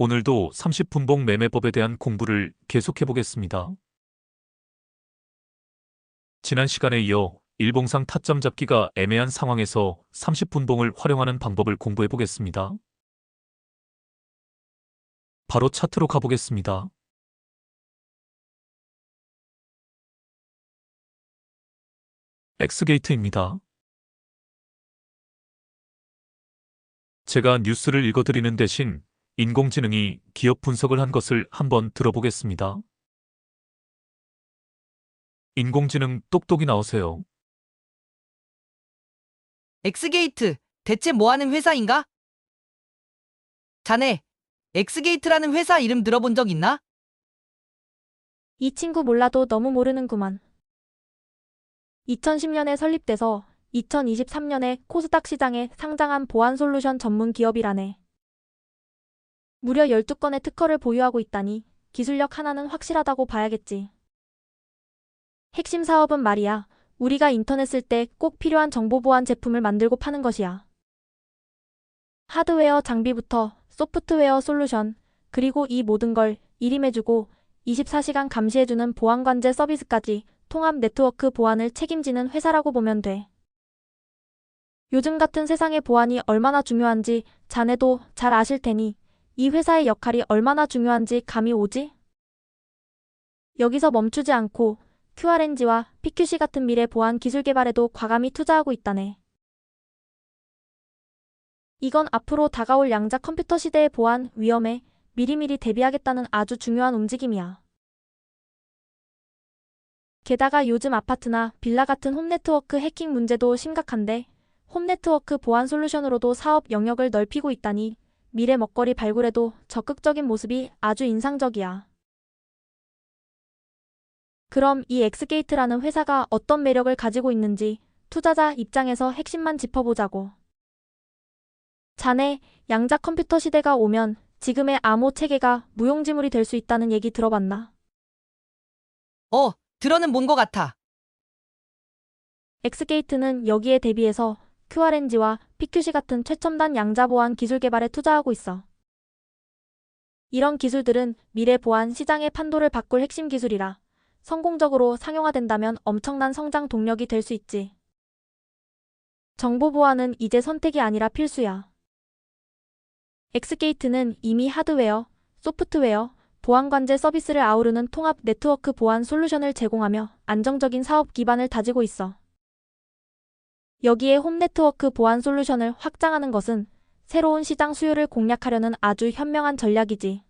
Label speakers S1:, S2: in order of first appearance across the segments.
S1: 오늘도 30분봉 매매법에 대한 공부를 계속해 보겠습니다. 지난 시간에 이어 일봉상 타점 잡기가 애매한 상황에서 30분봉을 활용하는 방법을 공부해 보겠습니다. 바로 차트로 가보겠습니다. X게이트입니다. 제가 뉴스를 읽어드리는 대신 인공지능이 기업 분석을 한 것을 한번 들어보겠습니다. 인공지능 똑똑이 나오세요.
S2: 엑스게이트, 대체 뭐하는 회사인가? 자네, 엑스게이트라는 회사 이름 들어본 적 있나?
S3: 이 친구 몰라도 너무 모르는구만. 2010년에 설립돼서 2023년에 코스닥 시장에 상장한 보안 솔루션 전문 기업이라네. 무려 12건의 특허를 보유하고 있다니 기술력 하나는 확실하다고 봐야겠지. 핵심 사업은 말이야, 우리가 인터넷 쓸 때 꼭 필요한 정보 보안 제품을 만들고 파는 것이야. 하드웨어 장비부터 소프트웨어 솔루션, 그리고 이 모든 걸 일임해주고 24시간 감시해주는 보안관제 서비스까지 통합 네트워크 보안을 책임지는 회사라고 보면 돼. 요즘 같은 세상의 보안이 얼마나 중요한지 자네도 잘 아실 테니 이 회사의 역할이 얼마나 중요한지 감이 오지? 여기서 멈추지 않고 QRNG와 PQC 같은 미래 보안 기술 개발에도 과감히 투자하고 있다네. 이건 앞으로 다가올 양자 컴퓨터 시대의 보안 위험에 미리미리 대비하겠다는 아주 중요한 움직임이야. 게다가 요즘 아파트나 빌라 같은 홈네트워크 해킹 문제도 심각한데 홈네트워크 보안 솔루션으로도 사업 영역을 넓히고 있다니 미래 먹거리 발굴에도 적극적인 모습이 아주 인상적이야. 그럼 이 엑스게이트라는 회사가 어떤 매력을 가지고 있는지 투자자 입장에서 핵심만 짚어보자고. 자네, 양자 컴퓨터 시대가 오면 지금의 암호 체계가 무용지물이 될 수 있다는 얘기 들어봤나?
S2: 들어는 본 것 같아.
S3: 엑스게이트는 여기에 대비해서 QRNG와 PQC 같은 최첨단 양자 보안 기술 개발에 투자하고 있어. 이런 기술들은 미래 보안 시장의 판도를 바꿀 핵심 기술이라 성공적으로 상용화된다면 엄청난 성장 동력이 될 수 있지. 정보 보안은 이제 선택이 아니라 필수야. 엑스게이트는 이미 하드웨어, 소프트웨어, 보안관제 서비스를 아우르는 통합 네트워크 보안 솔루션을 제공하며 안정적인 사업 기반을 다지고 있어. 여기에 홈네트워크 보안 솔루션을 확장하는 것은 새로운 시장 수요를 공략하려는 아주 현명한 전략이지.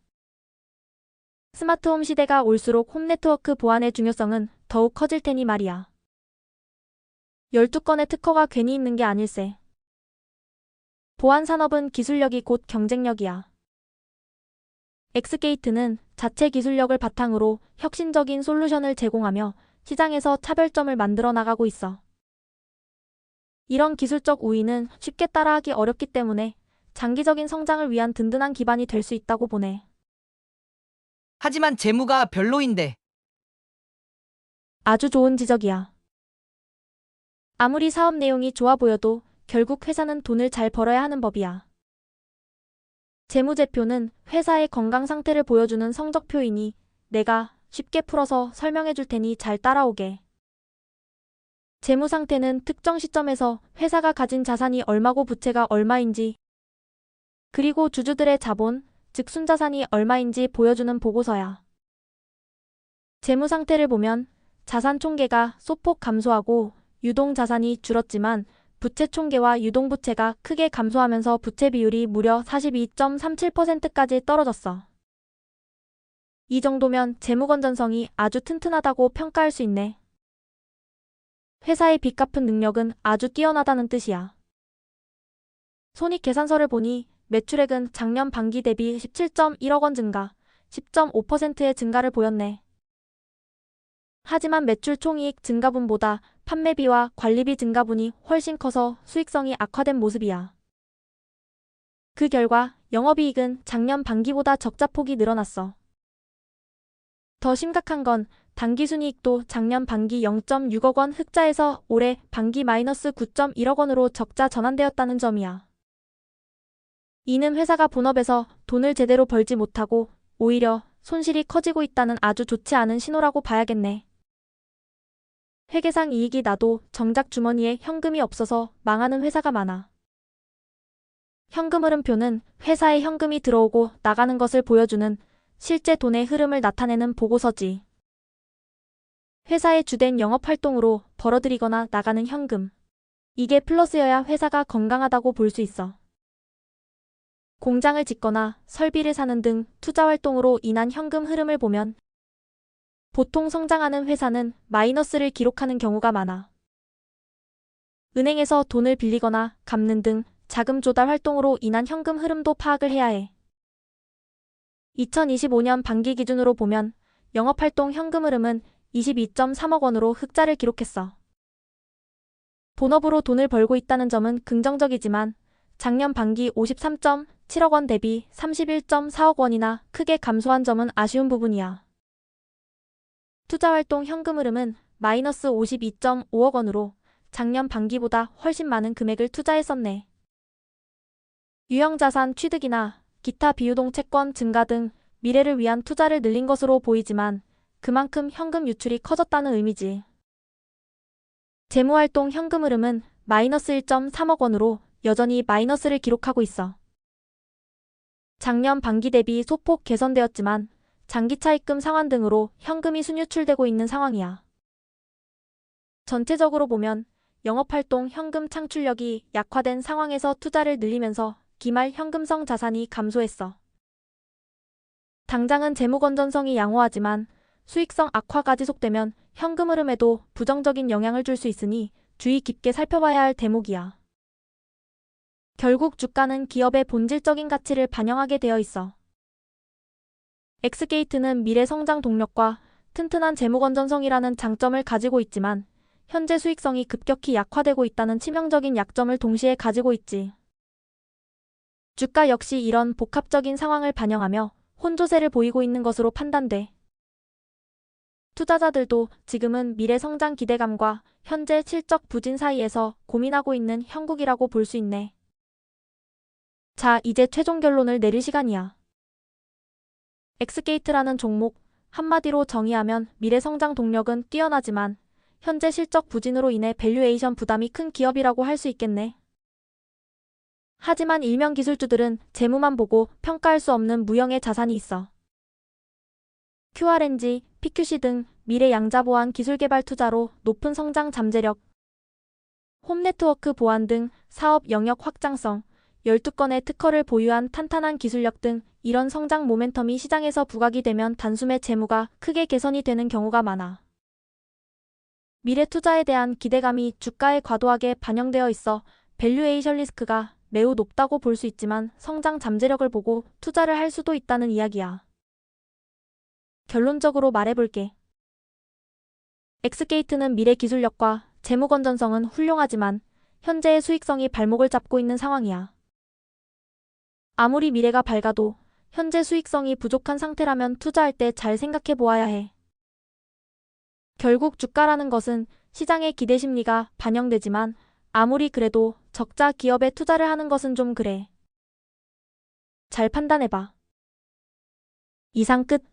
S3: 스마트홈 시대가 올수록 홈네트워크 보안의 중요성은 더욱 커질 테니 말이야. 12건의 특허가 괜히 있는 게 아닐세. 보안 산업은 기술력이 곧 경쟁력이야. 엑스게이트는 자체 기술력을 바탕으로 혁신적인 솔루션을 제공하며 시장에서 차별점을 만들어 나가고 있어. 이런 기술적 우위는 쉽게 따라하기 어렵기 때문에 장기적인 성장을 위한 든든한 기반이 될 수 있다고 보네.
S2: 하지만 재무가 별로인데.
S3: 아주 좋은 지적이야. 아무리 사업 내용이 좋아 보여도 결국 회사는 돈을 잘 벌어야 하는 법이야. 재무제표는 회사의 건강 상태를 보여주는 성적표이니 내가 쉽게 풀어서 설명해 줄 테니 잘 따라오게. 재무 상태는 특정 시점에서 회사가 가진 자산이 얼마고 부채가 얼마인지, 그리고 주주들의 자본, 즉 순자산이 얼마인지 보여주는 보고서야. 재무 상태를 보면 자산 총계가 소폭 감소하고 유동 자산이 줄었지만 부채 총계와 유동 부채가 크게 감소하면서 부채 비율이 무려 42.37%까지 떨어졌어. 이 정도면 재무 건전성이 아주 튼튼하다고 평가할 수 있네. 회사의 빚 갚은 능력은 아주 뛰어나다는 뜻이야. 손익계산서를 보니 매출액은 작년 반기 대비 17.1억 원 증가, 10.5%의 증가를 보였네. 하지만 매출 총이익 증가분보다 판매비와 관리비 증가분이 훨씬 커서 수익성이 악화된 모습이야. 그 결과 영업이익은 작년 반기보다 적자폭이 늘어났어. 더 심각한 건 당기순이익도 작년 반기 0.6억 원 흑자에서 올해 반기 마이너스 9.1억 원으로 적자 전환되었다는 점이야. 이는 회사가 본업에서 돈을 제대로 벌지 못하고 오히려 손실이 커지고 있다는 아주 좋지 않은 신호라고 봐야겠네. 회계상 이익이 나도 정작 주머니에 현금이 없어서 망하는 회사가 많아. 현금 흐름표는 회사에 현금이 들어오고 나가는 것을 보여주는 실제 돈의 흐름을 나타내는 보고서지. 회사의 주된 영업활동으로 벌어들이거나 나가는 현금. 이게 플러스여야 회사가 건강하다고 볼 수 있어. 공장을 짓거나 설비를 사는 등 투자활동으로 인한 현금 흐름을 보면 보통 성장하는 회사는 마이너스를 기록하는 경우가 많아. 은행에서 돈을 빌리거나 갚는 등 자금 조달 활동으로 인한 현금 흐름도 파악을 해야 해. 2025년 반기 기준으로 보면 영업활동 현금 흐름은 22.3억 원으로 흑자를 기록했어. 본업으로 돈을 벌고 있다는 점은 긍정적이지만 작년 반기 53.7억 원 대비 31.4억 원이나 크게 감소한 점은 아쉬운 부분이야. 투자활동 현금 흐름은 마이너스 52.5억 원으로 작년 반기보다 훨씬 많은 금액을 투자했었네. 유형자산 취득이나 기타 비유동 채권 증가 등 미래를 위한 투자를 늘린 것으로 보이지만 그만큼 현금 유출이 커졌다는 의미지. 재무활동 현금 흐름은 마이너스 1.3억 원으로 여전히 마이너스를 기록하고 있어. 작년 반기 대비 소폭 개선되었지만 장기차입금 상환 등으로 현금이 순유출되고 있는 상황이야. 전체적으로 보면 영업활동 현금 창출력이 약화된 상황에서 투자를 늘리면서 기말 현금성 자산이 감소했어. 당장은 재무 건전성이 양호하지만 수익성 악화가 지속되면 현금 흐름에도 부정적인 영향을 줄 수 있으니 주의 깊게 살펴봐야 할 대목이야. 결국 주가는 기업의 본질적인 가치를 반영하게 되어 있어. 엑스게이트는 미래 성장 동력과 튼튼한 재무 건전성이라는 장점을 가지고 있지만 현재 수익성이 급격히 약화되고 있다는 치명적인 약점을 동시에 가지고 있지. 주가 역시 이런 복합적인 상황을 반영하며 혼조세를 보이고 있는 것으로 판단돼. 투자자들도 지금은 미래 성장 기대감과 현재 실적 부진 사이에서 고민하고 있는 형국이라고 볼 수 있네. 자, 이제 최종 결론을 내릴 시간이야. 엑스게이트라는 종목, 한마디로 정의하면 미래 성장 동력은 뛰어나지만 현재 실적 부진으로 인해 밸류에이션 부담이 큰 기업이라고 할 수 있겠네. 하지만 일명 기술주들은 재무만 보고 평가할 수 없는 무형의 자산이 있어. QRNG, PQC 등 미래 양자 보안 기술 개발 투자로 높은 성장 잠재력, 홈네트워크 보안 등 사업 영역 확장성, 12건의 특허를 보유한 탄탄한 기술력 등 이런 성장 모멘텀이 시장에서 부각이 되면 단숨에 재무가 크게 개선이 되는 경우가 많아. 미래 투자에 대한 기대감이 주가에 과도하게 반영되어 있어 밸류에이션 리스크가 매우 높다고 볼 수 있지만 성장 잠재력을 보고 투자를 할 수도 있다는 이야기야. 결론적으로 말해볼게. 엑스게이트는 미래 기술력과 재무 건전성은 훌륭하지만 현재의 수익성이 발목을 잡고 있는 상황이야. 아무리 미래가 밝아도 현재 수익성이 부족한 상태라면 투자할 때 잘 생각해 보아야 해. 결국 주가라는 것은 시장의 기대 심리가 반영되지만 아무리 그래도 적자 기업에 투자를 하는 것은 좀 그래. 잘 판단해봐. 이상 끝.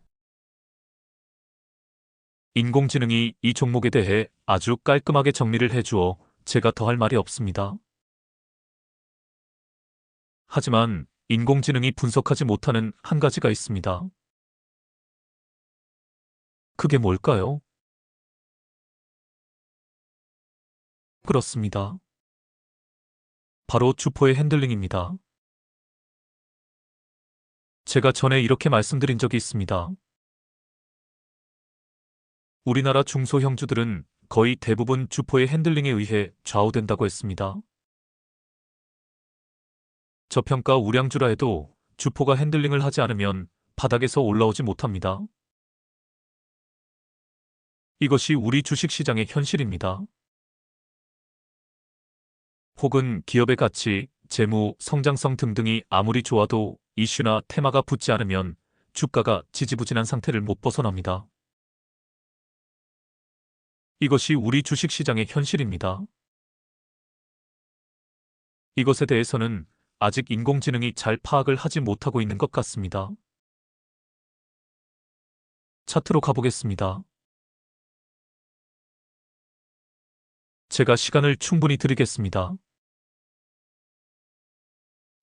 S1: 인공지능이 이 종목에 대해 아주 깔끔하게 정리를 해주어 제가 더할 말이 없습니다. 하지만 인공지능이 분석하지 못하는 한 가지가 있습니다. 그게 뭘까요? 그렇습니다. 바로 주포의 핸들링입니다. 제가 전에 이렇게 말씀드린 적이 있습니다. 우리나라 중소형주들은 거의 대부분 주포의 핸들링에 의해 좌우된다고 했습니다. 저평가 우량주라 해도 주포가 핸들링을 하지 않으면 바닥에서 올라오지 못합니다. 이것이 우리 주식시장의 현실입니다. 혹은 기업의 가치, 재무, 성장성 등등이 아무리 좋아도 이슈나 테마가 붙지 않으면 주가가 지지부진한 상태를 못 벗어납니다. 이것이 우리 주식시장의 현실입니다. 이것에 대해서는 아직 인공지능이 잘 파악을 하지 못하고 있는 것 같습니다. 차트로 가보겠습니다. 제가 시간을 충분히 드리겠습니다.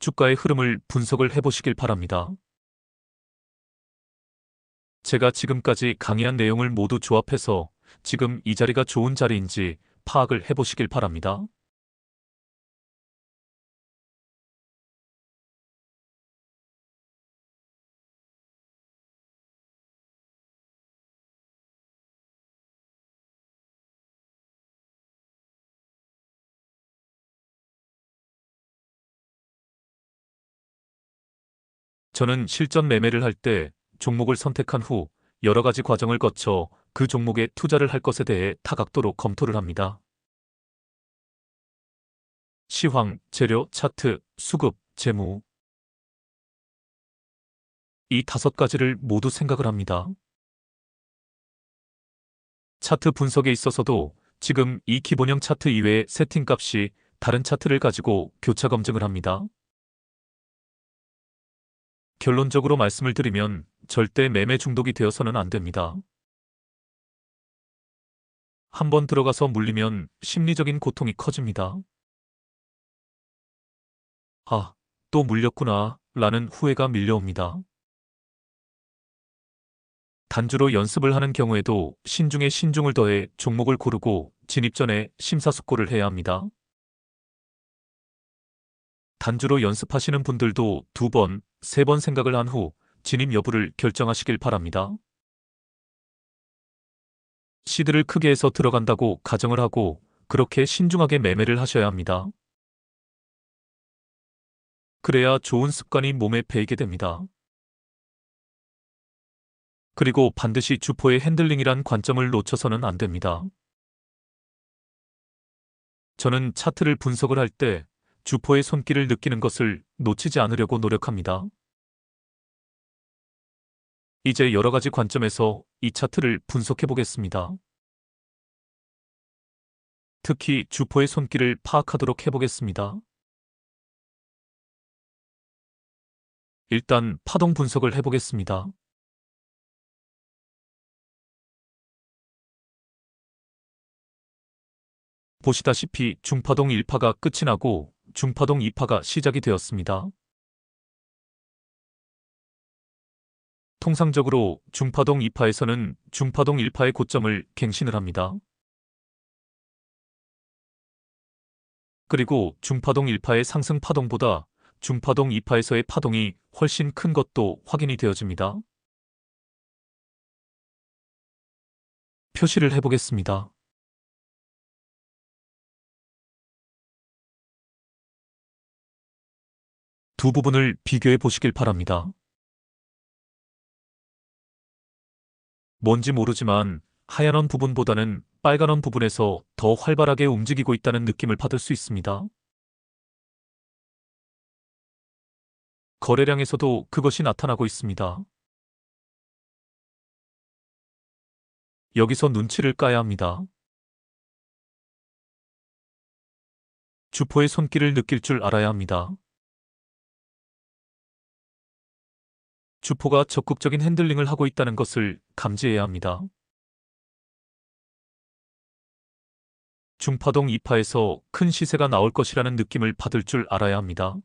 S1: 주가의 흐름을 분석을 해보시길 바랍니다. 제가 지금까지 강의한 내용을 모두 조합해서 지금 이 자리가 좋은 자리인지 파악을 해보시길 바랍니다. 저는 실전 매매를 할 때 종목을 선택한 후 여러 가지 과정을 거쳐 그 종목에 투자를 할 것에 대해 다각도로 검토를 합니다. 시황, 재료, 차트, 수급, 재무. 이 5가지를 모두 생각을 합니다. 차트 분석에 있어서도 지금 이 기본형 차트 이외의 세팅값이 다른 차트를 가지고 교차 검증을 합니다. 결론적으로 말씀을 드리면 절대 매매 중독이 되어서는 안 됩니다. 한번 들어가서 물리면 심리적인 고통이 커집니다. 아, 또 물렸구나 라는 후회가 밀려옵니다. 단주로 연습을 하는 경우에도 신중에 신중을 더해 종목을 고르고 진입 전에 심사숙고를 해야 합니다. 단주로 연습하시는 분들도 2번, 3번 생각을 한 후 진입 여부를 결정하시길 바랍니다. 시드를 크게 해서 들어간다고 가정을 하고 그렇게 신중하게 매매를 하셔야 합니다. 그래야 좋은 습관이 몸에 배이게 됩니다. 그리고 반드시 주포의 핸들링이란 관점을 놓쳐서는 안 됩니다. 저는 차트를 분석을 할 때 주포의 손길을 느끼는 것을 놓치지 않으려고 노력합니다. 이제 여러 가지 관점에서 이 차트를 분석해 보겠습니다. 특히 주포의 손길을 파악하도록 해보겠습니다. 일단 파동 분석을 해보겠습니다. 보시다시피 중파동 1파가 끝이 나고 중파동 2파가 시작이 되었습니다. 통상적으로 중파동 2파에서는 중파동 1파의 고점을 갱신을 합니다. 그리고 중파동 1파의 상승 파동보다 중파동 2파에서의 파동이 훨씬 큰 것도 확인이 되어집니다. 표시를 해보겠습니다. 두 부분을 비교해 보시길 바랍니다. 뭔지 모르지만 하얀 원 부분보다는 빨간 원 부분에서 더 활발하게 움직이고 있다는 느낌을 받을 수 있습니다. 거래량에서도 그것이 나타나고 있습니다. 여기서 눈치를 까야 합니다. 주포의 손길을 느낄 줄 알아야 합니다. 주포가 적극적인 핸들링을 하고 있다는 것을 감지해야 합니다. 중파동 2파에서 큰 시세가 나올 것이라는 느낌을 받을 줄 알아야 합니다.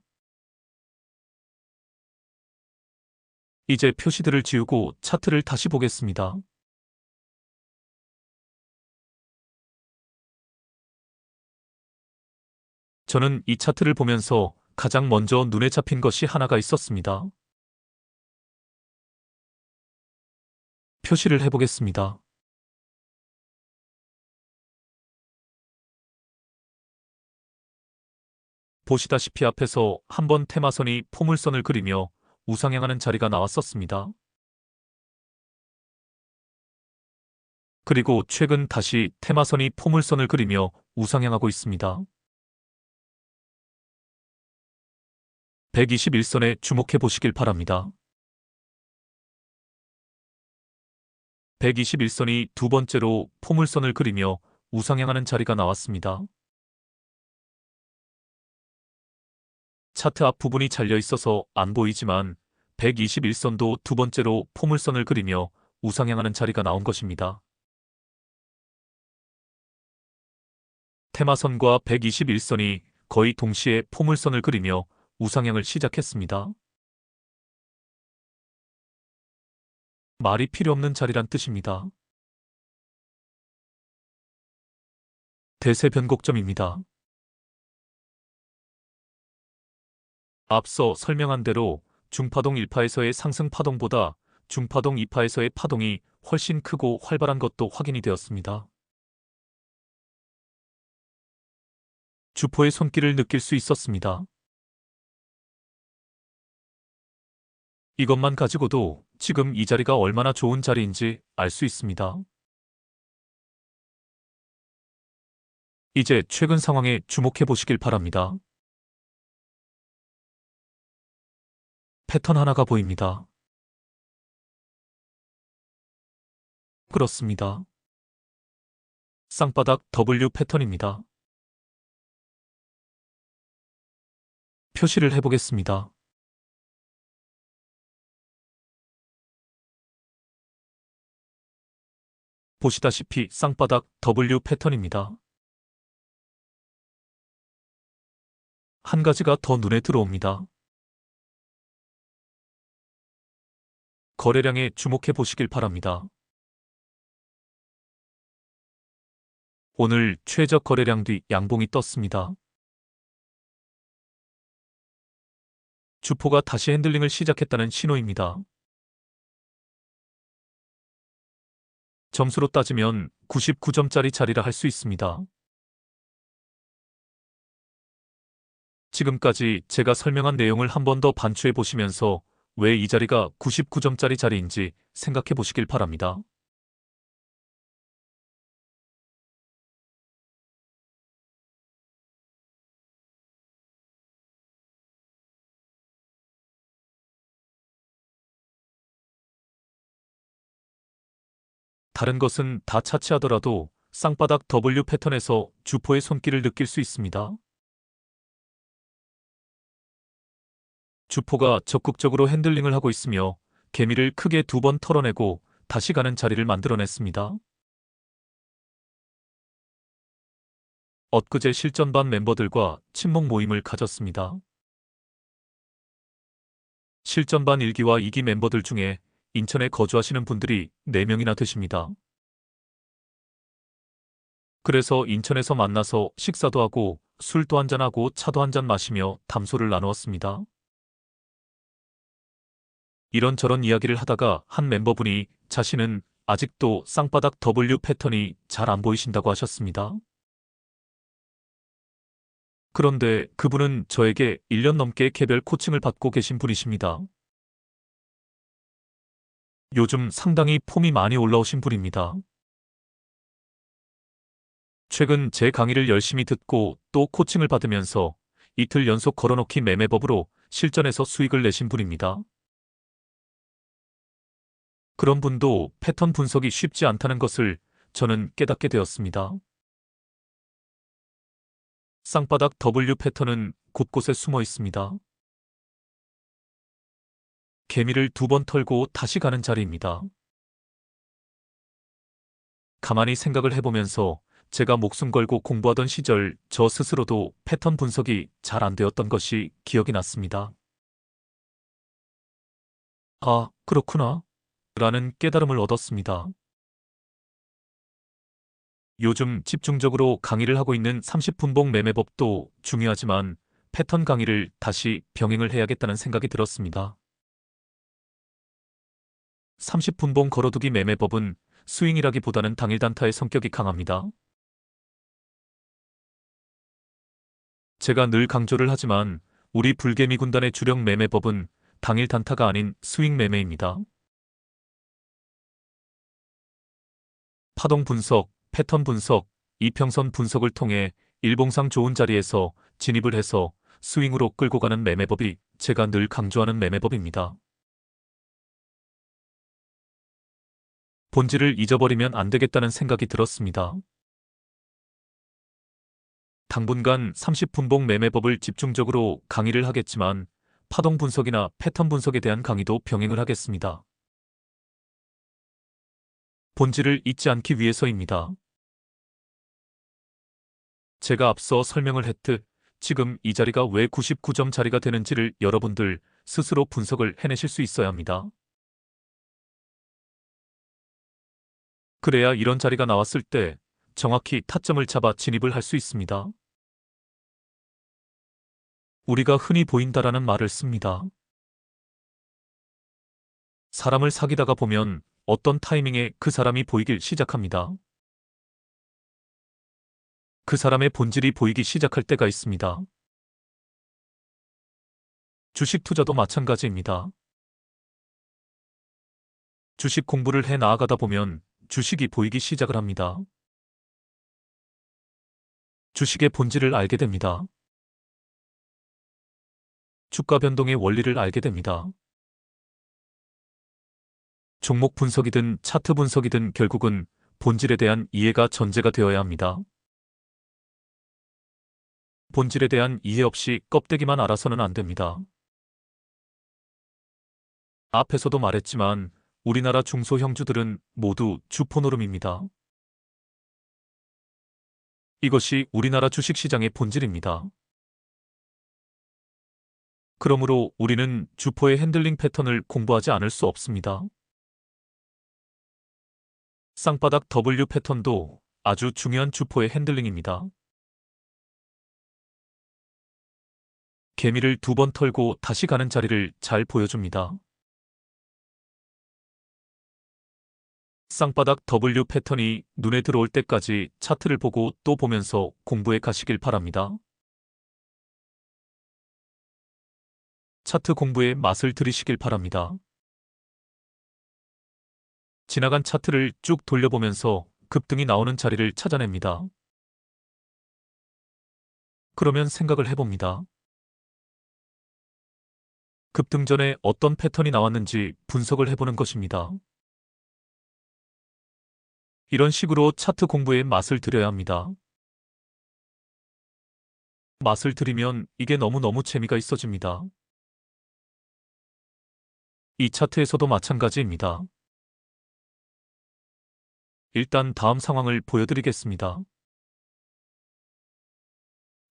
S1: 이제 표시들을 지우고 차트를 다시 보겠습니다. 저는 이 차트를 보면서 가장 먼저 눈에 잡힌 것이 하나가 있었습니다. 표시를 해보겠습니다. 보시다시피 앞에서 한번 테마선이 포물선을 그리며 우상향하는 자리가 나왔었습니다. 그리고 최근 다시 테마선이 포물선을 그리며 우상향하고 있습니다. 121선에 주목해 보시길 바랍니다. 121선이 두 번째로 포물선을 그리며 우상향하는 자리가 나왔습니다. 차트 앞 부분이 잘려 있어서 안 보이지만 121선도 두 번째로 포물선을 그리며 우상향하는 자리가 나온 것입니다. 테마선과 121선이 거의 동시에 포물선을 그리며 우상향을 시작했습니다. 말이 필요 없는 자리란 뜻입니다. 대세 변곡점입니다. 앞서 설명한 대로 중파동 1파에서의 상승 파동보다 중파동 2파에서의 파동이 훨씬 크고 활발한 것도 확인이 되었습니다. 주포의 손길을 느낄 수 있었습니다. 이것만 가지고도 지금 이 자리가 얼마나 좋은 자리인지 알 수 있습니다. 이제 최근 상황에 주목해 보시길 바랍니다. 패턴 하나가 보입니다. 그렇습니다. 쌍바닥 W 패턴입니다. 표시를 해보겠습니다. 보시다시피 쌍바닥 W 패턴입니다. 한 가지가 더 눈에 들어옵니다. 거래량에 주목해 보시길 바랍니다. 오늘 최저 거래량 뒤 양봉이 떴습니다. 주포가 다시 핸들링을 시작했다는 신호입니다. 점수로 따지면 99점짜리 자리라 할 수 있습니다. 지금까지 제가 설명한 내용을 한 번 더 반추해 보시면서 왜 이 자리가 99점짜리 자리인지 생각해 보시길 바랍니다. 다른 것은 다 차치하더라도 쌍바닥 W 패턴에서 주포의 손길을 느낄 수 있습니다. 주포가 적극적으로 핸들링을 하고 있으며 개미를 크게 두 번 털어내고 다시 가는 자리를 만들어냈습니다. 엊그제 실전반 멤버들과 친목 모임을 가졌습니다. 실전반 1기와 2기 멤버들 중에 인천에 거주하시는 분들이 4명이나 되십니다. 그래서 인천에서 만나서 식사도 하고 술도 한잔하고 차도 한잔 마시며 담소를 나누었습니다. 이런저런 이야기를 하다가 한 멤버분이 자신은 아직도 쌍바닥 W 패턴이 잘 안 보이신다고 하셨습니다. 그런데 그분은 저에게 1년 넘게 개별 코칭을 받고 계신 분이십니다. 요즘 상당히 폼이 많이 올라오신 분입니다. 최근 제 강의를 열심히 듣고 또 코칭을 받으면서 이틀 연속 걸어놓기 매매법으로 실전에서 수익을 내신 분입니다. 그런 분도 패턴 분석이 쉽지 않다는 것을 저는 깨닫게 되었습니다. 쌍바닥 W 패턴은 곳곳에 숨어 있습니다. 개미를 두 번 털고 다시 가는 자리입니다. 가만히 생각을 해보면서 제가 목숨 걸고 공부하던 시절 저 스스로도 패턴 분석이 잘 안 되었던 것이 기억이 났습니다. 아, 그렇구나. 라는 깨달음을 얻었습니다. 요즘 집중적으로 강의를 하고 있는 30분봉 매매법도 중요하지만 패턴 강의를 다시 병행을 해야겠다는 생각이 들었습니다. 30분봉 걸어두기 매매법은 스윙이라기보다는 당일 단타의 성격이 강합니다. 제가 늘 강조를 하지만 우리 불개미 군단의 주력 매매법은 당일 단타가 아닌 스윙 매매입니다. 파동 분석, 패턴 분석, 이평선 분석을 통해 일봉상 좋은 자리에서 진입을 해서 스윙으로 끌고 가는 매매법이 제가 늘 강조하는 매매법입니다. 본질을 잊어버리면 안 되겠다는 생각이 들었습니다. 당분간 30분봉 매매법을 집중적으로 강의를 하겠지만 파동 분석이나 패턴 분석에 대한 강의도 병행을 하겠습니다. 본질을 잊지 않기 위해서입니다. 제가 앞서 설명을 했듯 지금 이 자리가 왜 99점 자리가 되는지를 여러분들 스스로 분석을 해내실 수 있어야 합니다. 그래야 이런 자리가 나왔을 때 정확히 타점을 잡아 진입을 할 수 있습니다. 우리가 흔히 보인다라는 말을 씁니다. 사람을 사귀다가 보면 어떤 타이밍에 그 사람이 보이길 시작합니다. 그 사람의 본질이 보이기 시작할 때가 있습니다. 주식 투자도 마찬가지입니다. 주식 공부를 해 나아가다 보면 주식이 보이기 시작을 합니다. 주식의 본질을 알게 됩니다. 주가 변동의 원리를 알게 됩니다. 종목 분석이든 차트 분석이든 결국은 본질에 대한 이해가 전제가 되어야 합니다. 본질에 대한 이해 없이 껍데기만 알아서는 안 됩니다. 앞에서도 말했지만 우리나라 중소형주들은 모두 주포노름입니다. 이것이 우리나라 주식시장의 본질입니다. 그러므로 우리는 주포의 핸들링 패턴을 공부하지 않을 수 없습니다. 쌍바닥 W 패턴도 아주 중요한 주포의 핸들링입니다. 개미를 2번 털고 다시 가는 자리를 잘 보여줍니다. 쌍바닥 W 패턴이 눈에 들어올 때까지 차트를 보고 또 보면서 공부해 가시길 바랍니다. 차트 공부에 맛을 들이시길 바랍니다. 지나간 차트를 쭉 돌려보면서 급등이 나오는 자리를 찾아냅니다. 그러면 생각을 해봅니다. 급등 전에 어떤 패턴이 나왔는지 분석을 해보는 것입니다. 이런 식으로 차트 공부에 맛을 들여야 합니다. 맛을 들이면 이게 너무너무 재미가 있어집니다. 이 차트에서도 마찬가지입니다. 일단 다음 상황을 보여드리겠습니다.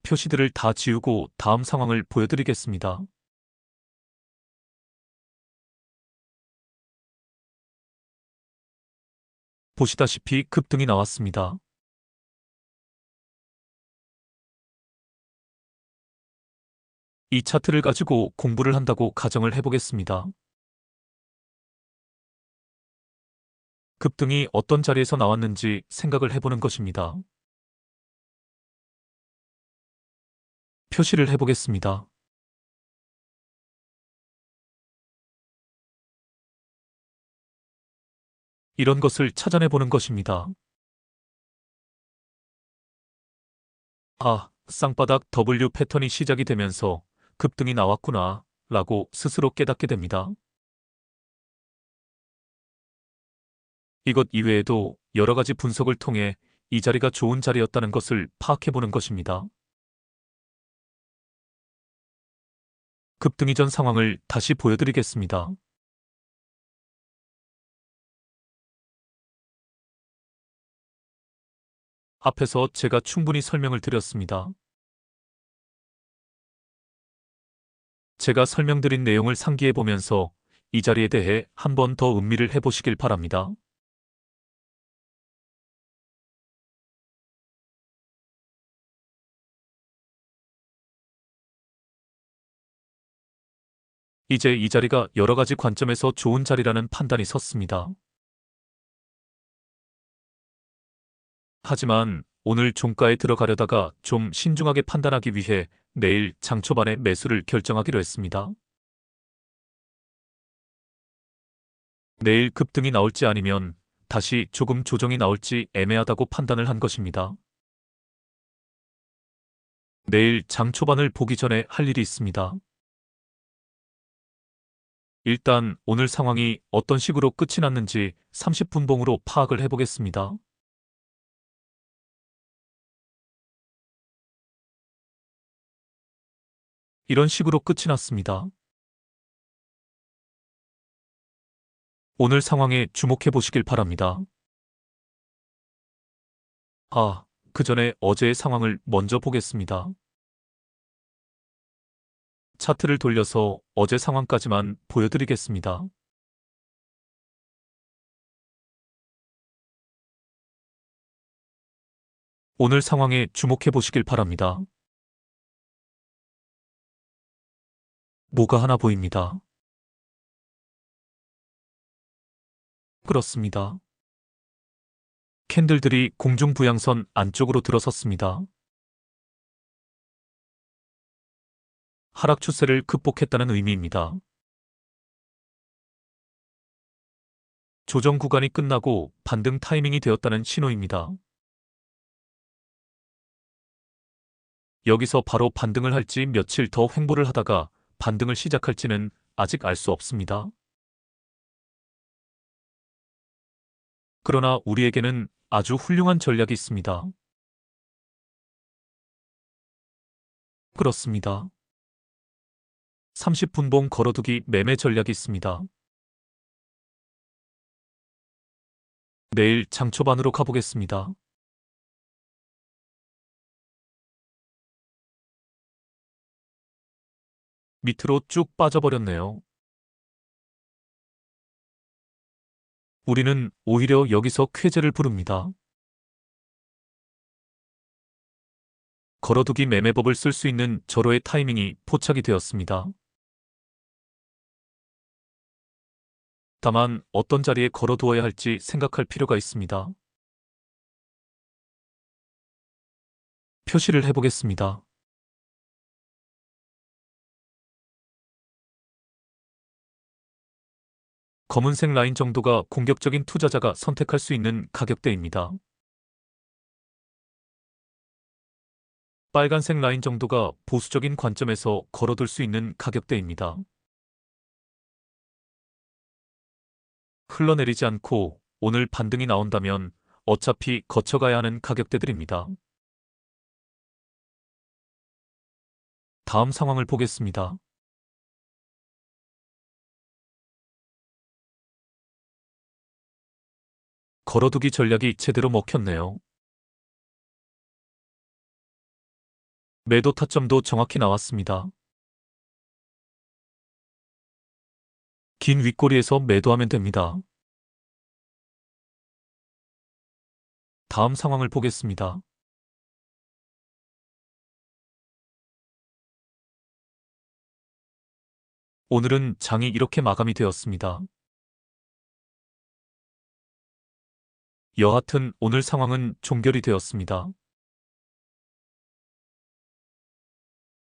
S1: 표시들을 다 지우고 다음 상황을 보여드리겠습니다. 보시다시피 급등이 나왔습니다. 이 차트를 가지고 공부를 한다고 가정을 해보겠습니다. 급등이 어떤 자리에서 나왔는지 생각을 해보는 것입니다. 표시를 해보겠습니다. 이런 것을 찾아내보는 것입니다. 아, 쌍바닥 W 패턴이 시작이 되면서 급등이 나왔구나 라고 스스로 깨닫게 됩니다. 이것 이외에도 여러 가지 분석을 통해 이 자리가 좋은 자리였다는 것을 파악해보는 것입니다. 급등 이전 상황을 다시 보여드리겠습니다. 앞에서 제가 충분히 설명을 드렸습니다. 제가 설명드린 내용을 상기해보면서 이 자리에 대해 한 번 더 음미를 해보시길 바랍니다. 이제 이 자리가 여러 가지 관점에서 좋은 자리라는 판단이 섰습니다. 하지만 오늘 종가에 들어가려다가 좀 신중하게 판단하기 위해 내일 장 초반에 매수를 결정하기로 했습니다. 내일 급등이 나올지 아니면 다시 조금 조정이 나올지 애매하다고 판단을 한 것입니다. 내일 장 초반을 보기 전에 할 일이 있습니다. 일단 오늘 상황이 어떤 식으로 끝이 났는지 30분봉으로 파악을 해보겠습니다. 이런 식으로 끝이 났습니다. 오늘 상황에 주목해 보시길 바랍니다. 그 전에 어제의 상황을 먼저 보겠습니다. 차트를 돌려서 어제 상황까지만 보여드리겠습니다. 오늘 상황에 주목해 보시길 바랍니다. 뭐가 하나 보입니다. 그렇습니다. 캔들들이 공중부양선 안쪽으로 들어섰습니다. 하락 추세를 극복했다는 의미입니다. 조정 구간이 끝나고 반등 타이밍이 되었다는 신호입니다. 여기서 바로 반등을 할지 며칠 더 횡보를 하다가 반등을 시작할지는 아직 알 수 없습니다. 그러나 우리에게는 아주 훌륭한 전략이 있습니다. 그렇습니다. 30분봉 걸어두기 매매 전략이 있습니다. 내일 장 초반으로 가보겠습니다. 밑으로 쭉 빠져버렸네요. 우리는 오히려 여기서 쾌재를 부릅니다. 걸어두기 매매법을 쓸 수 있는 절호의 타이밍이 포착이 되었습니다. 다만 어떤 자리에 걸어두어야 할지 생각할 필요가 있습니다. 표시를 해보겠습니다. 검은색 라인 정도가 공격적인 투자자가 선택할 수 있는 가격대입니다. 빨간색 라인 정도가 보수적인 관점에서 걸어둘 수 있는 가격대입니다. 흘러내리지 않고 오늘 반등이 나온다면 어차피 거쳐가야 하는 가격대들입니다. 다음 상황을 보겠습니다. 걸어두기 전략이 제대로 먹혔네요. 매도 타점도 정확히 나왔습니다. 긴 윗꼬리에서 매도하면 됩니다. 다음 상황을 보겠습니다. 오늘은 장이 이렇게 마감이 되었습니다. 여하튼 오늘 상황은 종결이 되었습니다.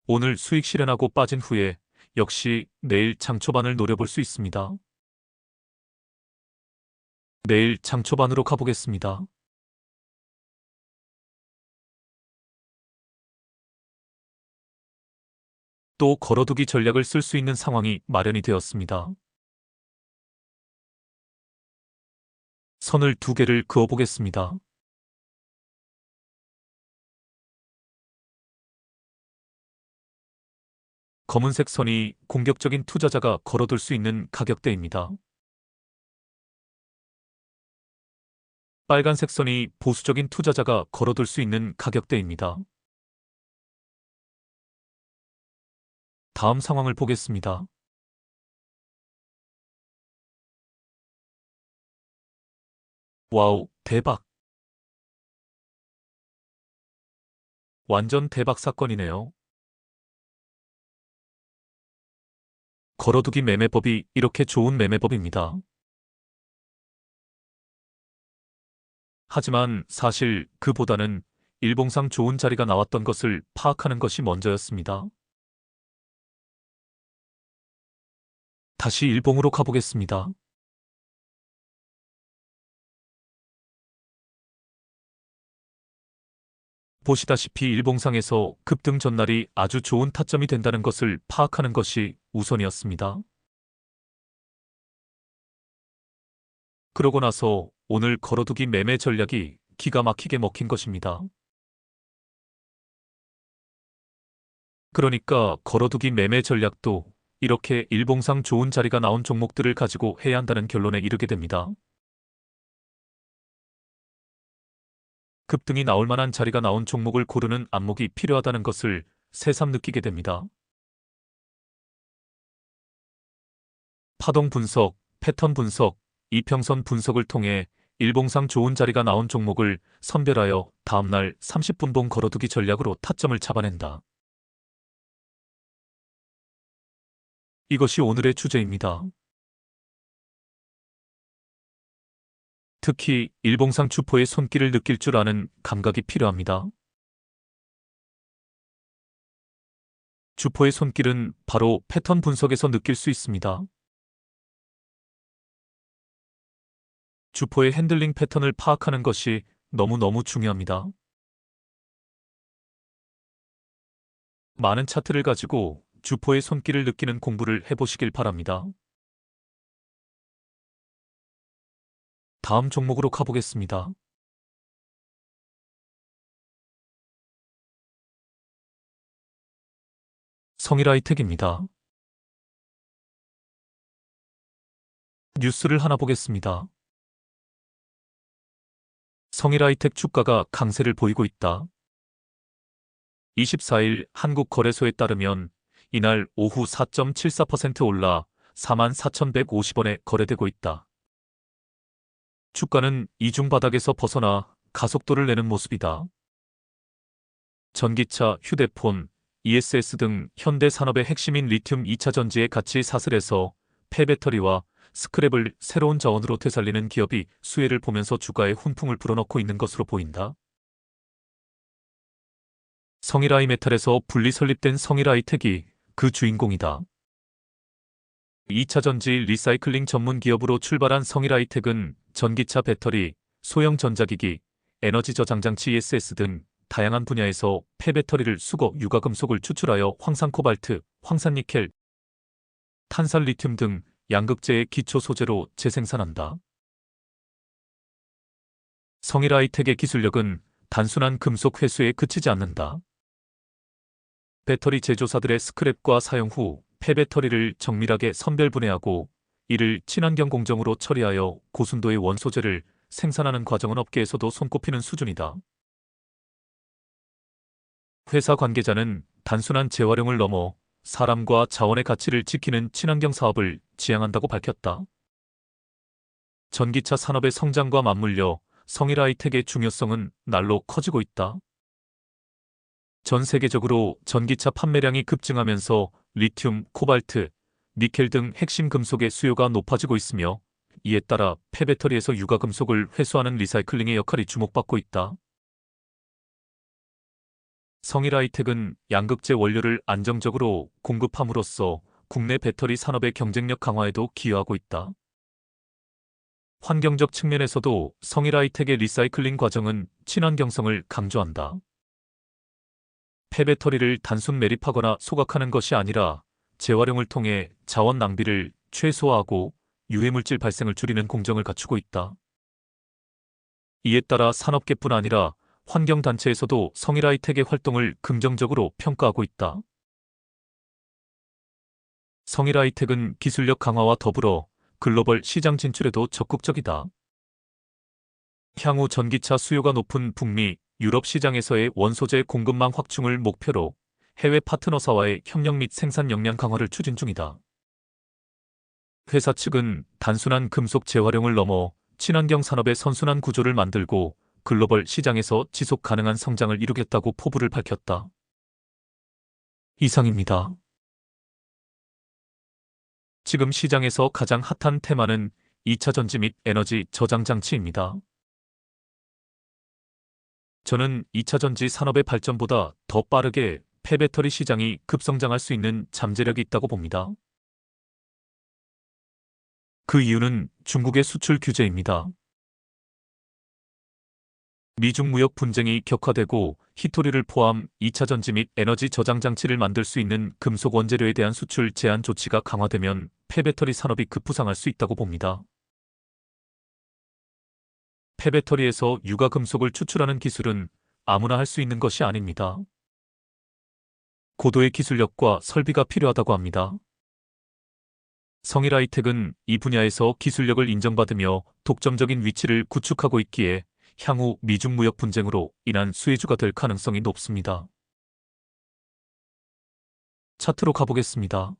S1: 오늘 수익 실현하고 빠진 후에 역시 내일 장 초반을 노려볼 수 있습니다. 내일 장 초반으로 가보겠습니다. 또 걸어두기 전략을 쓸 수 있는 상황이 마련이 되었습니다. 선을 2개를 그어보겠습니다. 검은색 선이 공격적인 투자자가 걸어둘 수 있는 가격대입니다. 빨간색 선이 보수적인 투자자가 걸어둘 수 있는 가격대입니다. 다음 상황을 보겠습니다. 와우, 대박! 완전 대박 사건이네요. 걸어두기 매매법이 이렇게 좋은 매매법입니다. 하지만 사실 그보다는 일봉상 좋은 자리가 나왔던 것을 파악하는 것이 먼저였습니다. 다시 일봉으로 가보겠습니다. 보시다시피 일봉상에서 급등 전날이 아주 좋은 타점이 된다는 것을 파악하는 것이 우선이었습니다. 그러고 나서 오늘 걸어두기 매매 전략이 기가 막히게 먹힌 것입니다. 그러니까 걸어두기 매매 전략도 이렇게 일봉상 좋은 자리가 나온 종목들을 가지고 해야 한다는 결론에 이르게 됩니다. 급등이 나올 만한 자리가 나온 종목을 고르는 안목이 필요하다는 것을 새삼 느끼게 됩니다. 파동 분석, 패턴 분석, 이평선 분석을 통해 일봉상 좋은 자리가 나온 종목을 선별하여 다음날 30분봉 걸어두기 전략으로 타점을 잡아낸다. 이것이 오늘의 주제입니다. 특히 일봉상 주포의 손길을 느낄 줄 아는 감각이 필요합니다. 주포의 손길은 바로 패턴 분석에서 느낄 수 있습니다. 주포의 핸들링 패턴을 파악하는 것이 너무너무 중요합니다. 많은 차트를 가지고 주포의 손길을 느끼는 공부를 해보시길 바랍니다. 다음 종목으로 가보겠습니다. 성일하이텍입니다. 뉴스를 하나 보겠습니다. 성일하이텍 주가가 강세를 보이고 있다. 24일 한국거래소에 따르면 이날 오후 4.74% 올라 44,150원에 거래되고 있다. 주가는 이중 바닥에서 벗어나 가속도를 내는 모습이다. 전기차, 휴대폰, ESS 등 현대산업의 핵심인 리튬 2차 전지의 가치 사슬에서 폐배터리와 스크랩을 새로운 자원으로 되살리는 기업이 수혜를 보면서 주가에 훈풍을 불어넣고 있는 것으로 보인다. 성일하이메탈에서 분리 설립된 성일하이텍이 그 주인공이다. 2차 전지 리사이클링 전문 기업으로 출발한 성일하이텍은 전기차 배터리, 소형 전자기기, 에너지 저장 장치 ESS 등 다양한 분야에서 폐배터리를 수거 유가금속을 추출하여 황산 코발트, 황산 니켈, 탄산 리튬 등 양극재의 기초 소재로 재생산한다. 성일하이텍의 기술력은 단순한 금속 회수에 그치지 않는다. 배터리 제조사들의 스크랩과 사용 후 폐배터리를 정밀하게 선별 분해하고 이를 친환경 공정으로 처리하여 고순도의 원소재를 생산하는 과정은 업계에서도 손꼽히는 수준이다. 회사 관계자는 단순한 재활용을 넘어 사람과 자원의 가치를 지키는 친환경 사업을 지향한다고 밝혔다. 전기차 산업의 성장과 맞물려 성일하이텍의 중요성은 날로 커지고 있다. 전 세계적으로 전기차 판매량이 급증하면서 리튬, 코발트, 니켈 등 핵심 금속의 수요가 높아지고 있으며 이에 따라 폐배터리에서 유가금속을 회수하는 리사이클링의 역할이 주목받고 있다. 성일하이텍은 양극재 원료를 안정적으로 공급함으로써 국내 배터리 산업의 경쟁력 강화에도 기여하고 있다. 환경적 측면에서도 성일하이텍의 리사이클링 과정은 친환경성을 강조한다. 폐배터리를 단순 매립하거나 소각하는 것이 아니라 재활용을 통해 자원 낭비를 최소화하고 유해물질 발생을 줄이는 공정을 갖추고 있다. 이에 따라 산업계뿐 아니라 환경단체에서도 성일하이텍의 활동을 긍정적으로 평가하고 있다. 성일하이텍은 기술력 강화와 더불어 글로벌 시장 진출에도 적극적이다. 향후 전기차 수요가 높은 북미, 유럽 시장에서의 원소재 공급망 확충을 목표로 해외 파트너사와의 협력 및 생산 역량 강화를 추진 중이다. 회사 측은 단순한 금속 재활용을 넘어 친환경 산업의 선순환 구조를 만들고 글로벌 시장에서 지속 가능한 성장을 이루겠다고 포부를 밝혔다. 이상입니다. 지금 시장에서 가장 핫한 테마는 2차 전지 및 에너지 저장 장치입니다. 저는 2차 전지 산업의 발전보다 더 빠르게 폐배터리 시장이 급성장할 수 있는 잠재력이 있다고 봅니다. 그 이유는 중국의 수출 규제입니다. 미중 무역 분쟁이 격화되고 히토리를 포함 2차 전지 및 에너지 저장 장치를 만들 수 있는 금속 원재료에 대한 수출 제한 조치가 강화되면 폐배터리 산업이 급부상할 수 있다고 봅니다. 폐배터리에서 유가금속을 추출하는 기술은 아무나 할 수 있는 것이 아닙니다. 고도의 기술력과 설비가 필요하다고 합니다. 성일하이텍은 이 분야에서 기술력을 인정받으며 독점적인 위치를 구축하고 있기에 향후 미중 무역 분쟁으로 인한 수혜주가 될 가능성이 높습니다. 차트로 가보겠습니다.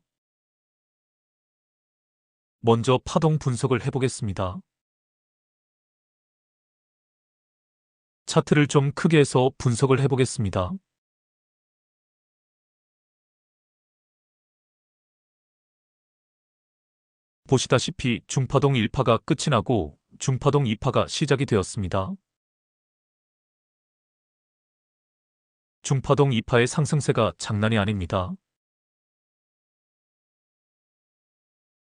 S1: 먼저 파동 분석을 해보겠습니다. 차트를 좀 크게 해서 분석을 해보겠습니다. 보시다시피 중파동 1파가 끝이 나고 중파동 2파가 시작이 되었습니다. 중파동 2파의 상승세가 장난이 아닙니다.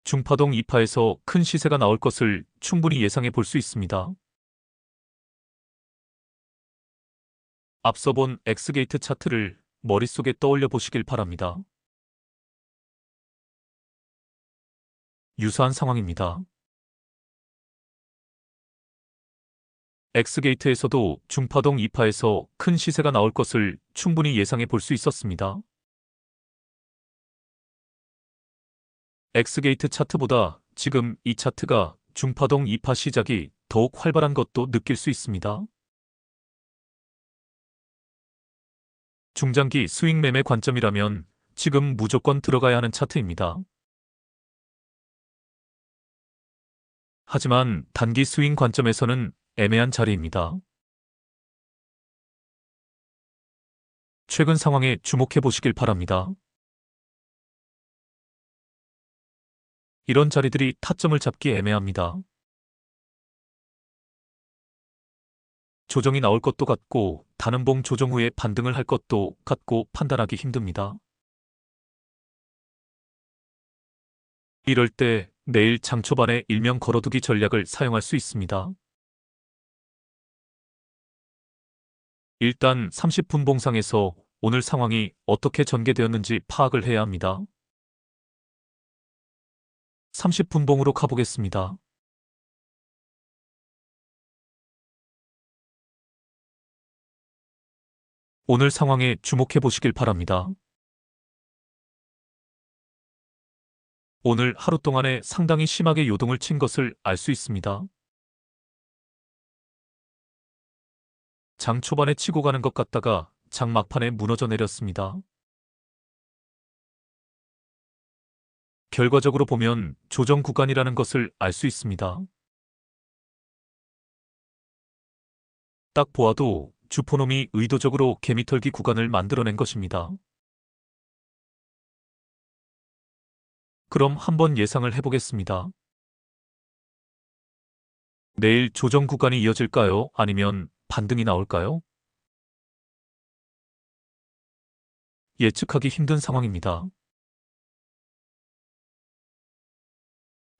S1: 중파동 2파에서 큰 시세가 나올 것을 충분히 예상해 볼 수 있습니다. 앞서 본 X게이트 차트를 머릿속에 떠올려 보시길 바랍니다. 유사한 상황입니다. X게이트에서도 중파동 2파에서 큰 시세가 나올 것을 충분히 예상해 볼 수 있었습니다. X게이트 차트보다 지금 이 차트가 중파동 2파 시작이 더욱 활발한 것도 느낄 수 있습니다. 중장기 스윙 매매 관점이라면 지금 무조건 들어가야 하는 차트입니다. 하지만 단기 스윙 관점에서는 애매한 자리입니다. 최근 상황에 주목해 보시길 바랍니다. 이런 자리들이 타점을 잡기 애매합니다. 조정이 나올 것도 같고 단음봉 조정 후에 반등을 할 것도 같고 판단하기 힘듭니다. 이럴 때 내일 장 초반에 일명 걸어두기 전략을 사용할 수 있습니다. 일단 30분 봉상에서 오늘 상황이 어떻게 전개되었는지 파악을 해야 합니다. 30분 봉으로 가보겠습니다. 오늘 상황에 주목해 보시길 바랍니다. 오늘 하루 동안에 상당히 심하게 요동을 친 것을 알 수 있습니다. 장 초반에 치고 가는 것 같다가 장 막판에 무너져 내렸습니다. 결과적으로 보면 조정 구간이라는 것을 알 수 있습니다. 딱 보아도 주포놈이 의도적으로 개미털기 구간을 만들어낸 것입니다. 그럼 한번 예상을 해보겠습니다. 내일 조정 구간이 이어질까요? 아니면 반등이 나올까요? 예측하기 힘든 상황입니다.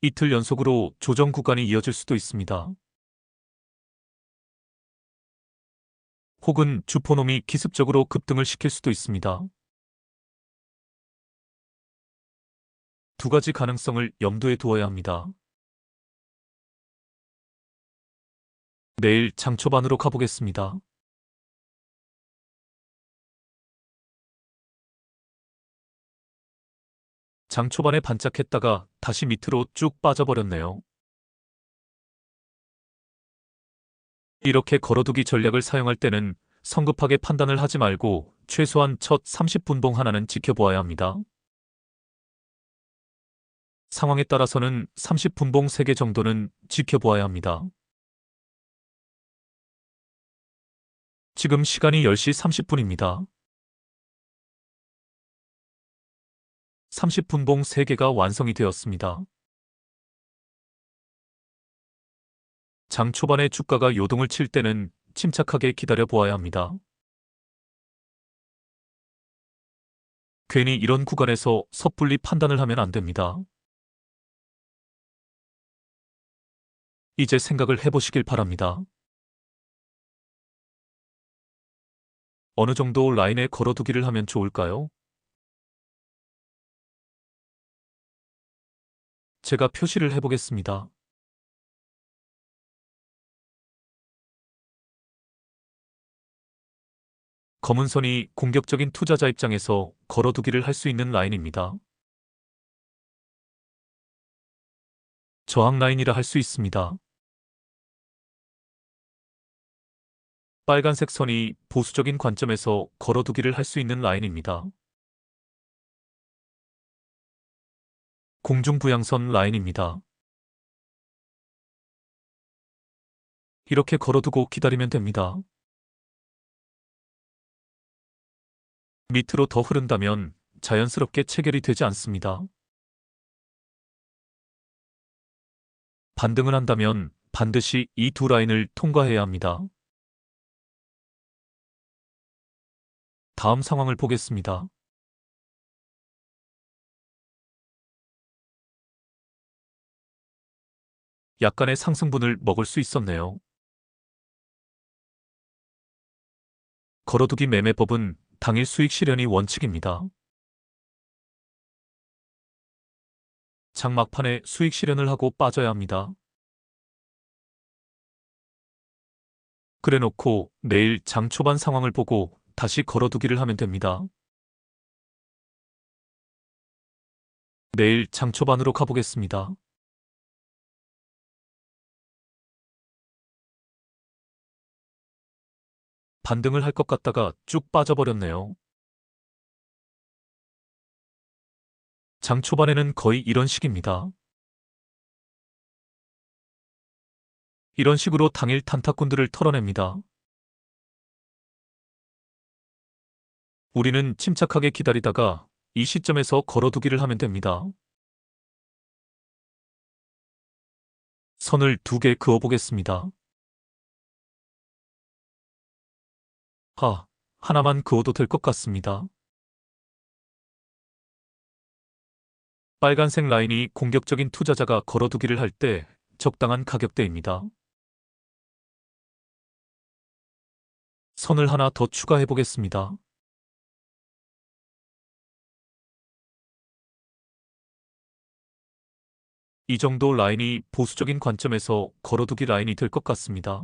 S1: 이틀 연속으로 조정 구간이 이어질 수도 있습니다. 혹은 주포놈이 기습적으로 급등을 시킬 수도 있습니다. 두 가지 가능성을 염두에 두어야 합니다. 내일 장 초반으로 가보겠습니다. 장 초반에 반짝했다가 다시 밑으로 쭉 빠져버렸네요. 이렇게 걸어두기 전략을 사용할 때는 성급하게 판단을 하지 말고 최소한 첫 30분봉 하나는 지켜보아야 합니다. 상황에 따라서는 30분봉 3개 정도는 지켜보아야 합니다. 지금 시간이 10시 30분입니다. 30분봉 3개가 완성이 되었습니다. 장 초반에 주가가 요동을 칠 때는 침착하게 기다려 보아야 합니다. 괜히 이런 구간에서 섣불리 판단을 하면 안 됩니다. 이제 생각을 해보시길 바랍니다. 어느 정도 라인에 걸어두기를 하면 좋을까요? 제가 표시를 해보겠습니다. 검은 선이 공격적인 투자자 입장에서 걸어두기를 할 수 있는 라인입니다. 저항 라인이라 할 수 있습니다. 빨간색 선이 보수적인 관점에서 걸어두기를 할 수 있는 라인입니다. 공중부양선 라인입니다. 이렇게 걸어두고 기다리면 됩니다. 밑으로 더 흐른다면 자연스럽게 체결이 되지 않습니다. 반등을 한다면 반드시 이 두 라인을 통과해야 합니다. 다음 상황을 보겠습니다. 약간의 상승분을 먹을 수 있었네요. 걸어두기 매매법은 당일 수익 실현이 원칙입니다. 장막판에 수익 실현을 하고 빠져야 합니다. 그래놓고 내일 장 초반 상황을 보고 다시 걸어두기를 하면 됩니다. 내일 장 초반으로 가보겠습니다. 반등을 할 것 같다가 쭉 빠져버렸네요. 장 초반에는 거의 이런 식입니다. 이런 식으로 당일 단타꾼들을 털어냅니다. 우리는 침착하게 기다리다가 이 시점에서 걸어두기를 하면 됩니다. 선을 2개 그어보겠습니다. 하나만 그어도 될 것 같습니다. 빨간색 라인이 공격적인 투자자가 걸어두기를 할 때 적당한 가격대입니다. 선을 하나 더 추가해 보겠습니다. 이 정도 라인이 보수적인 관점에서 걸어두기 라인이 될 것 같습니다.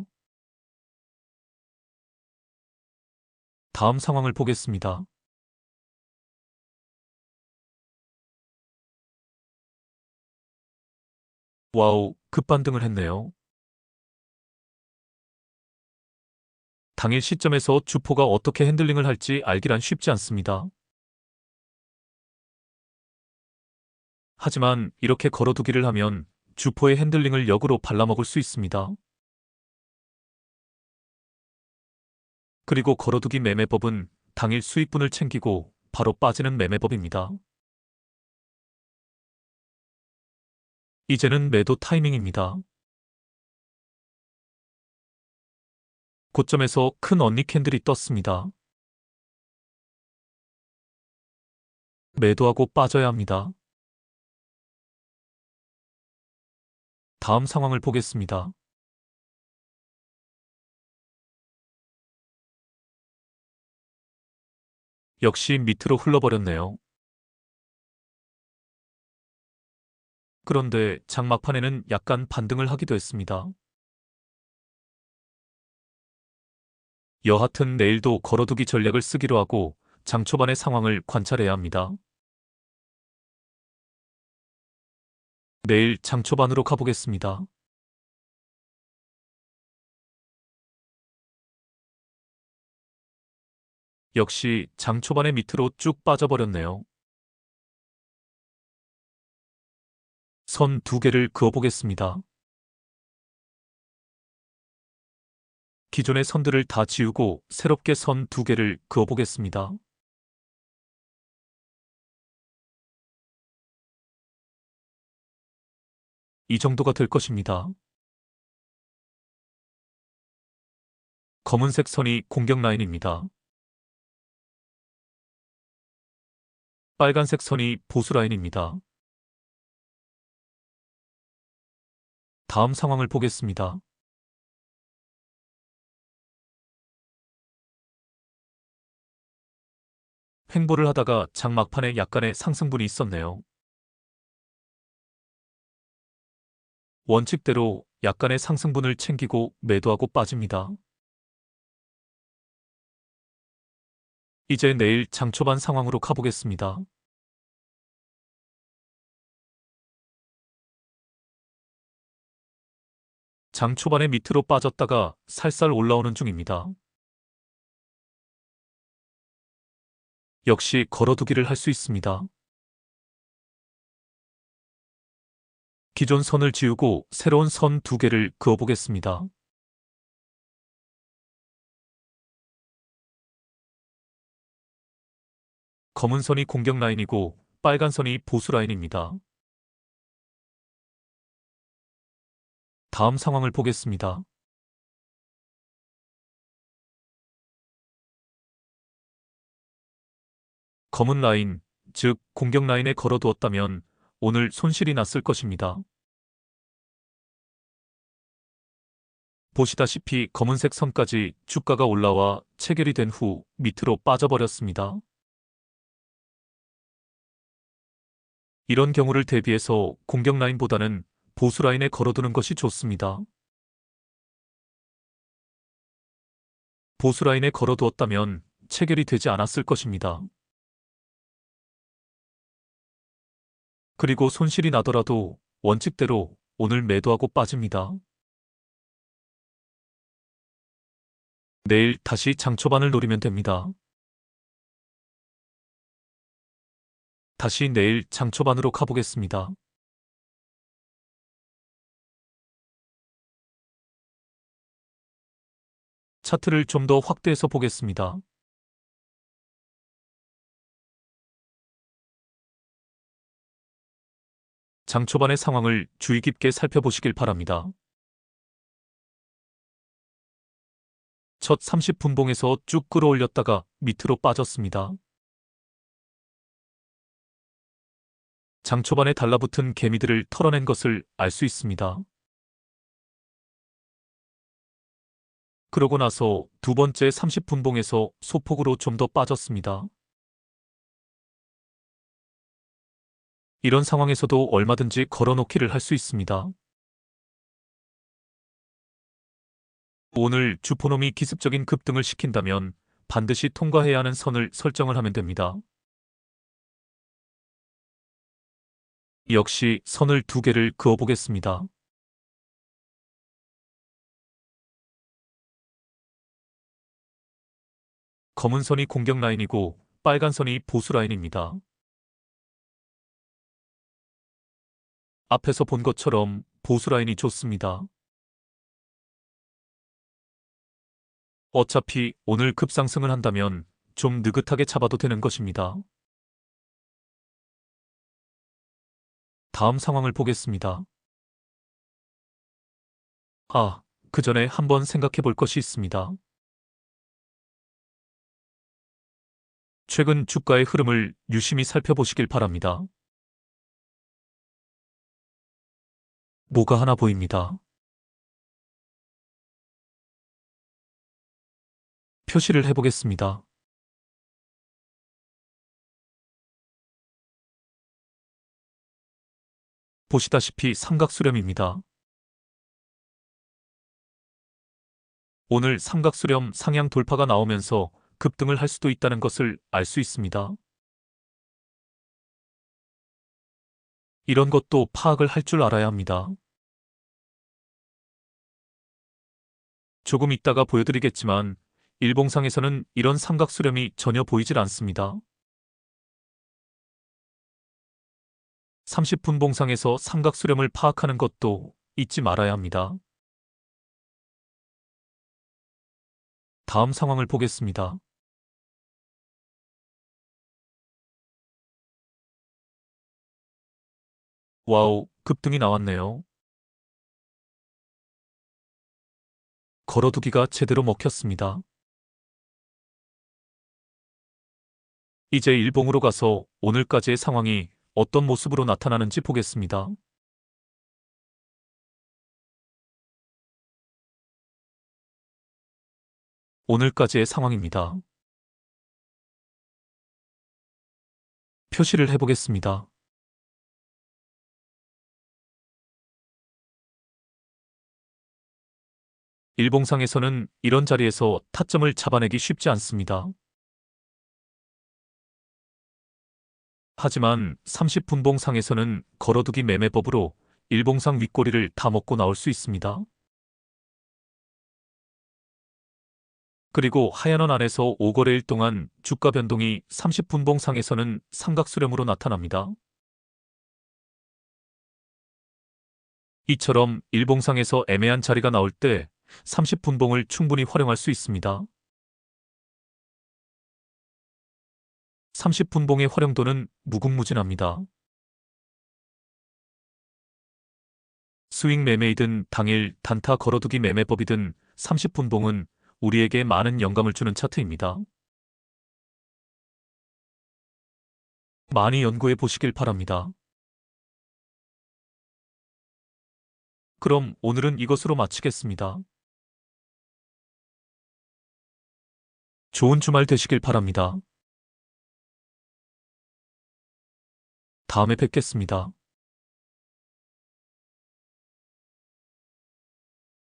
S1: 다음 상황을 보겠습니다. 와우, 급반등을 했네요. 당일 시점에서 주포가 어떻게 핸들링을 할지 알기란 쉽지 않습니다. 하지만 이렇게 걸어두기를 하면 주포의 핸들링을 역으로 발라먹을 수 있습니다. 그리고 걸어두기 매매법은 당일 수익분을 챙기고 바로 빠지는 매매법입니다. 이제는 매도 타이밍입니다. 고점에서 큰 언니 캔들이 떴습니다. 매도하고 빠져야 합니다. 다음 상황을 보겠습니다. 역시 밑으로 흘러버렸네요. 그런데 장막판에는 약간 반등을 하기도 했습니다. 여하튼 내일도 걸어두기 전략을 쓰기로 하고 장 초반의 상황을 관찰해야 합니다. 내일 장 초반으로 가보겠습니다. 역시 장 초반의 밑으로 쭉 빠져버렸네요. 선 2개를 그어보겠습니다. 기존의 선들을 다 지우고 새롭게 선 2개를 그어보겠습니다. 이 정도가 될 것입니다. 검은색 선이 공격 라인입니다. 빨간색 선이 보수 라인입니다. 다음 상황을 보겠습니다. 횡보를 하다가 장 막판에 약간의 상승분이 있었네요. 원칙대로 약간의 상승분을 챙기고 매도하고 빠집니다. 이제 내일 장 초반 상황으로 가보겠습니다. 장 초반에 밑으로 빠졌다가 살살 올라오는 중입니다. 역시 걸어두기를 할 수 있습니다. 기존 선을 지우고 새로운 선 2개를 그어보겠습니다. 검은 선이 공격 라인이고 빨간 선이 보수 라인입니다. 다음 상황을 보겠습니다. 검은 라인, 즉 공격 라인에 걸어두었다면 오늘 손실이 났을 것입니다. 보시다시피 검은색 선까지 주가가 올라와 체결이 된 후 밑으로 빠져버렸습니다. 이런 경우를 대비해서 공격 라인보다는 보수 라인에 걸어두는 것이 좋습니다. 보수 라인에 걸어두었다면 체결이 되지 않았을 것입니다. 그리고 손실이 나더라도 원칙대로 오늘 매도하고 빠집니다. 내일 다시 장 초반을 노리면 됩니다. 다시 내일 장 초반으로 가보겠습니다. 차트를 좀 더 확대해서 보겠습니다. 장 초반의 상황을 주의 깊게 살펴보시길 바랍니다. 첫 30분봉에서 쭉 끌어올렸다가 밑으로 빠졌습니다. 장 초반에 달라붙은 개미들을 털어낸 것을 알 수 있습니다. 그러고 나서 두 번째 30분봉에서 소폭으로 좀 더 빠졌습니다. 이런 상황에서도 얼마든지 걸어놓기를 할 수 있습니다. 오늘 주포놈이 기습적인 급등을 시킨다면 반드시 통과해야 하는 선을 설정을 하면 됩니다. 역시 선을 2개를 그어보겠습니다. 검은 선이 공격 라인이고 빨간 선이 보수 라인입니다. 앞에서 본 것처럼 보수 라인이 좋습니다. 어차피 오늘 급상승을 한다면 좀 느긋하게 잡아도 되는 것입니다. 다음 상황을 보겠습니다. 그 전에 한번 생각해 볼 것이 있습니다. 최근 주가의 흐름을 유심히 살펴보시길 바랍니다. 뭐가 하나 보입니다. 표시를 해보겠습니다. 보시다시피 삼각수렴입니다. 오늘 삼각수렴 상향 돌파가 나오면서 급등을 할 수도 있다는 것을 알 수 있습니다. 이런 것도 파악을 할 줄 알아야 합니다. 조금 있다가 보여드리겠지만 일봉상에서는 이런 삼각수렴이 전혀 보이질 않습니다. 30분 봉상에서 삼각수렴을 파악하는 것도 잊지 말아야 합니다. 다음 상황을 보겠습니다. 와우, 급등이 나왔네요. 걸어두기가 제대로 먹혔습니다. 이제 일봉으로 가서 오늘까지의 상황이 어떤 모습으로 나타나는지 보겠습니다. 오늘까지의 상황입니다. 표시를 해보겠습니다. 일봉상에서는 이런 자리에서 타점을 잡아내기 쉽지 않습니다. 하지만 30분봉 상에서는 걸어두기 매매법으로 일봉상 윗꼬리를 다 먹고 나올 수 있습니다. 그리고 하얀 원 안에서 5거래일 동안 주가 변동이 30분봉 상에서는 삼각수렴으로 나타납니다. 이처럼 일봉상에서 애매한 자리가 나올 때 30분봉을 충분히 활용할 수 있습니다. 30분봉의 활용도는 무궁무진합니다. 스윙 매매이든 당일 단타 걸어두기 매매법이든 30분봉은 우리에게 많은 영감을 주는 차트입니다. 많이 연구해 보시길 바랍니다. 그럼 오늘은 이것으로 마치겠습니다. 좋은 주말 되시길 바랍니다. 다음에 뵙겠습니다.